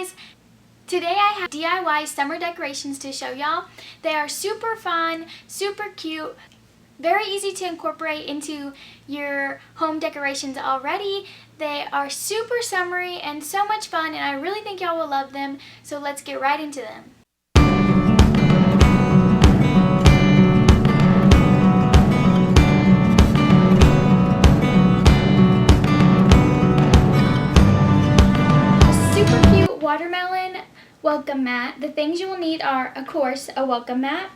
guys! Today I have DIY summer decorations to show y'all. They are super fun, super cute, very easy to incorporate into your home decorations already. They are super summery and so much fun, and I really think y'all will love them, so let's get right into them. Watermelon welcome mat. The things you will need are, of course, a welcome mat,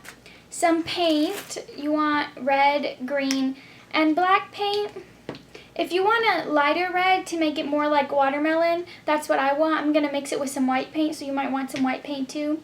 some paint. You want red, green, and black paint. If you want a lighter red to make it more like watermelon, that's what I want. I'm going to mix it with some white paint, so you might want some white paint too.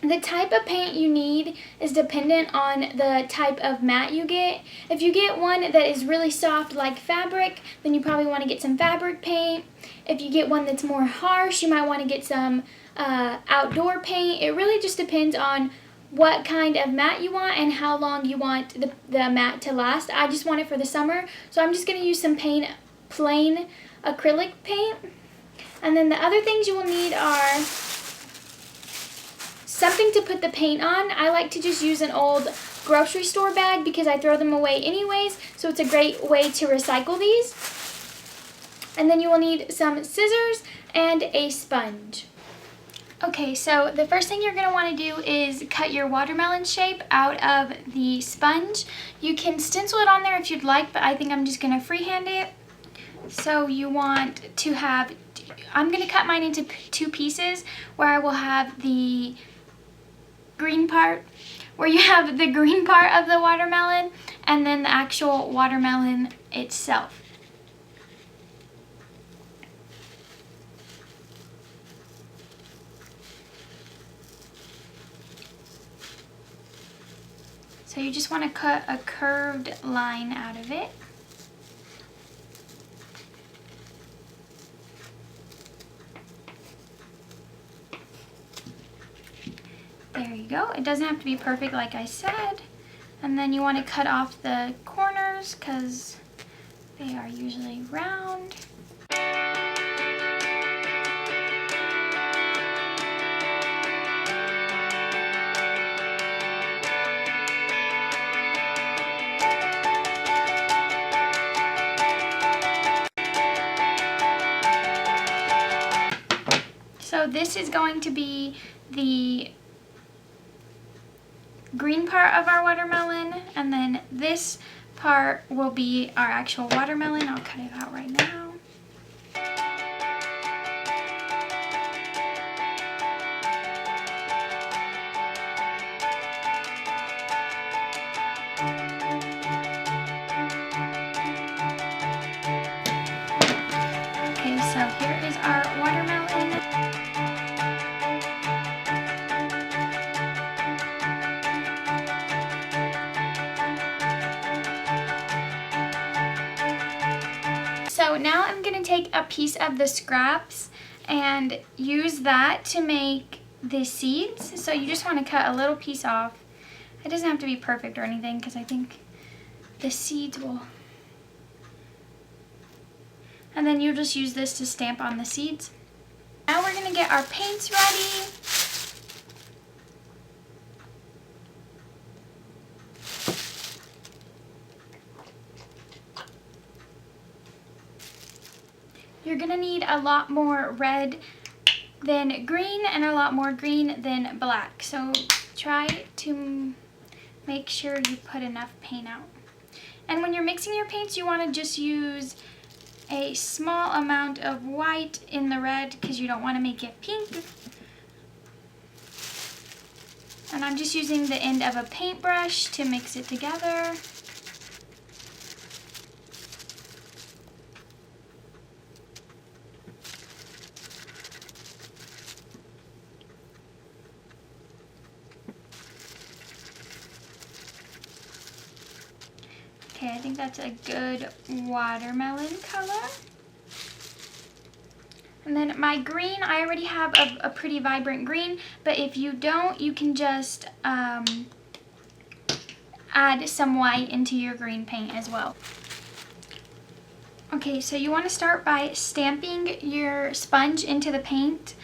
The type of paint you need is dependent on the type of mat you get. If you get one that is really soft like fabric, then you probably want to get some fabric paint. If you get one that's more harsh, you might want to get some outdoor paint. It really just depends on what kind of mat you want and how long you want the mat to last. I just want it for the summer, so I'm just going to use some plain acrylic paint. And then the other things you will need are something to put the paint on. I like to just use an old grocery store bag because I throw them away anyways, so it's a great way to recycle these. And then you will need some scissors and a sponge. Okay, so the first thing you're going to want to do is cut your watermelon shape out of the sponge. You can stencil it on there if you'd like, but I think I'm just going to freehand it. So you want to have, I'm going to cut mine into two pieces where I will have the green part, where you have the green part of the watermelon and then the actual watermelon itself. So you just want to cut a curved line out of it. There you go. It doesn't have to be perfect like I said. And then you want to cut off the corners because they are usually round. So this is going to be the green part of our watermelon, and then this part will be our actual watermelon. I'll cut it out right now. Okay, so here is our watermelon. So now I'm going to take a piece of the scraps and use that to make the seeds. So you just want to cut a little piece off. It doesn't have to be perfect or anything because I think the seeds will. And then you just use this to stamp on the seeds. Now we're going to get our paints ready. You're going to need a lot more red than green and a lot more green than black. So try to make sure you put enough paint out. And when you're mixing your paints, you want to just use a small amount of white in the red because you don't want to make it pink. And I'm just using the end of a paintbrush to mix it together. Okay, I think that's a good watermelon color. And then my green, I already have a pretty vibrant green, but if you don't, you can just add some white into your green paint as well. Okay, so you want to start by stamping your sponge into the paint.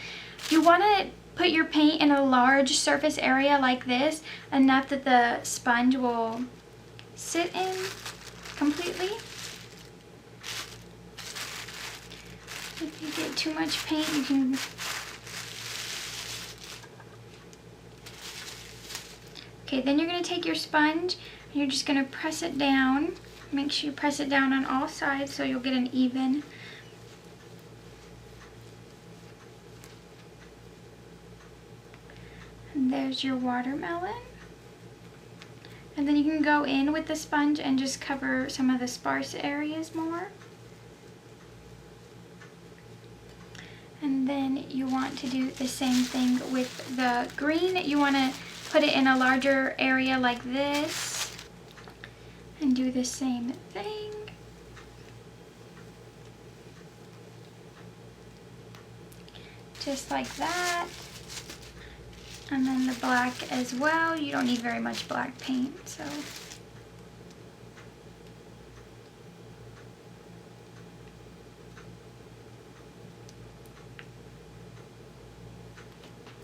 You want to put your paint in a large surface area like this, enough that the sponge will sit in completely. If you get too much paint, you can... Okay, then you're going to take your sponge and you're just going to press it down. Make sure you press it down on all sides so you'll get an even. And there's your watermelon. And then you can go in with the sponge and just cover some of the sparse areas more. And then you want to do the same thing with the green. You want to put it in a larger area like this and do the same thing. Just like that. And then the black as well. You don't need very much black paint, so.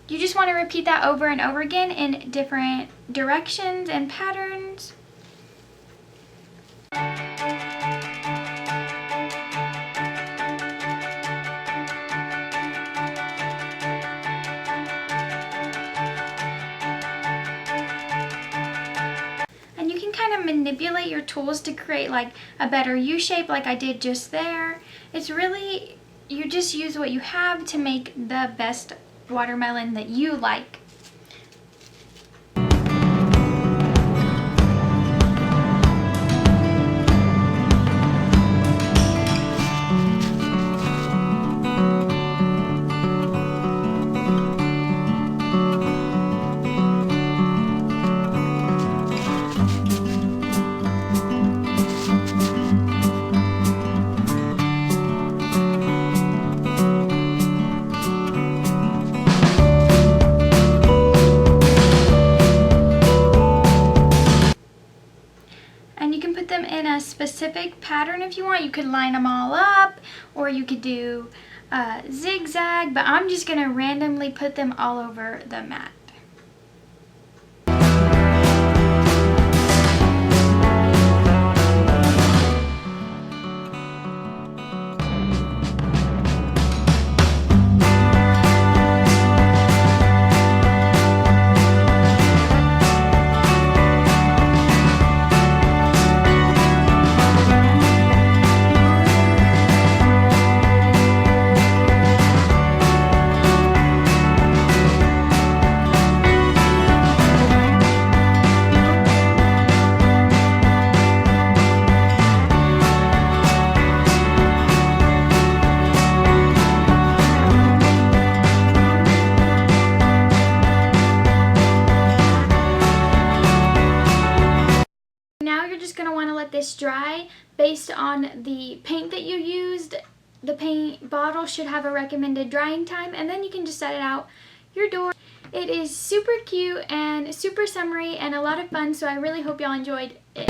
You just want to repeat that over and over again in different directions and patterns. And you can kind of manipulate your tools to create like a better U shape like I did just there. It's really, you just use what you have to make the best watermelon that you like. In a specific pattern if you want. You could line them all up, or you could do zigzag, but I'm just going to randomly put them all over the mat. Going to want to let this dry based on the paint that you used. The paint bottle should have a recommended drying time, and then you can just set it out your door. It is super cute and super summery and a lot of fun, so I really hope y'all enjoyed it.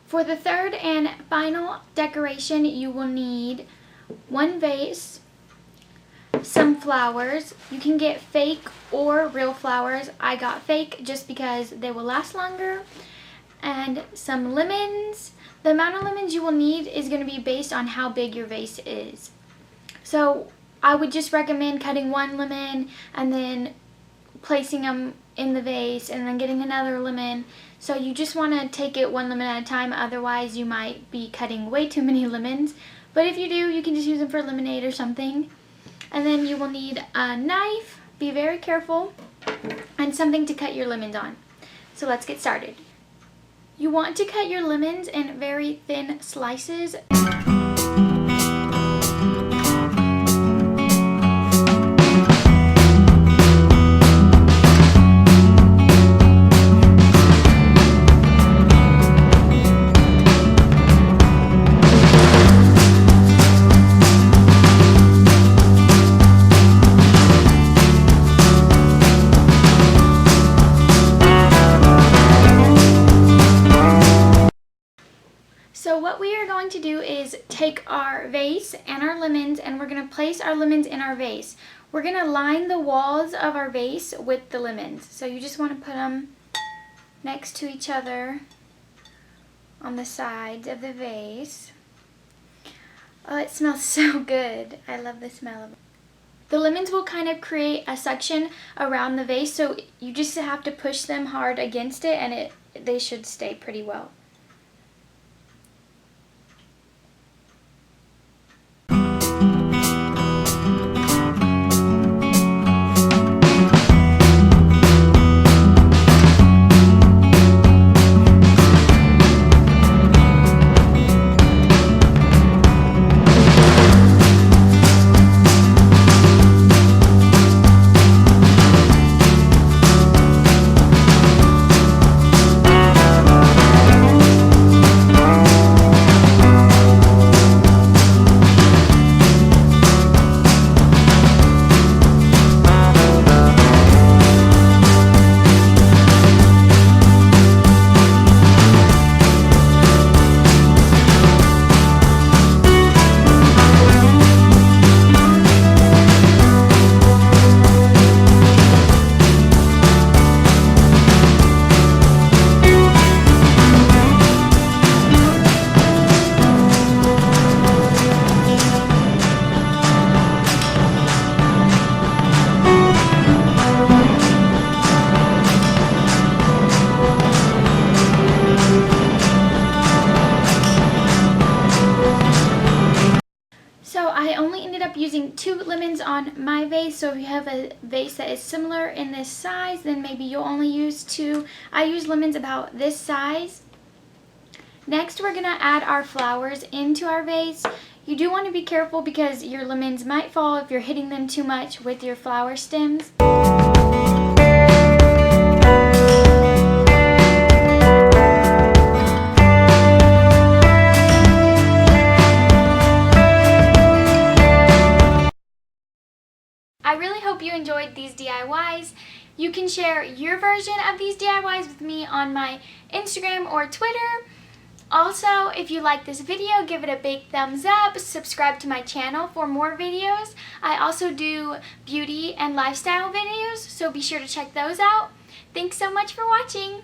For the third and final decoration, you will need one vase, some flowers. You can get fake or real flowers. I got fake just because they will last longer. And some lemons. The amount of lemons you will need is going to be based on how big your vase is. So I would just recommend cutting one lemon and then placing them in the vase and then getting another lemon. So you just want to take it one lemon at a time, otherwise you might be cutting way too many lemons. But if you do, you can just use them for lemonade or something. And then you will need a knife, be very careful, and something to cut your lemons on. So let's get started. You want to cut your lemons in very thin slices. So what we are going to do is take our vase and our lemons, and we're going to place our lemons in our vase. We're going to line the walls of our vase with the lemons. So you just want to put them next to each other on the sides of the vase. Oh, it smells so good. I love the smell of it. The lemons will kind of create a suction around the vase, so you just have to push them hard against it, and they should stay pretty well. So I only ended up using 2 lemons on my vase, so if you have a vase that is similar in this size, then maybe you'll only use 2. I use lemons about this size. Next, we're going to add our flowers into our vase. You do want to be careful because your lemons might fall if you're hitting them too much with your flower stems. I really hope you enjoyed these DIYs. You can share your version of these DIYs with me on my Instagram or Twitter. Also, if you like this video, give it a big thumbs up. Subscribe to my channel for more videos. I also do beauty and lifestyle videos, so be sure to check those out. Thanks so much for watching.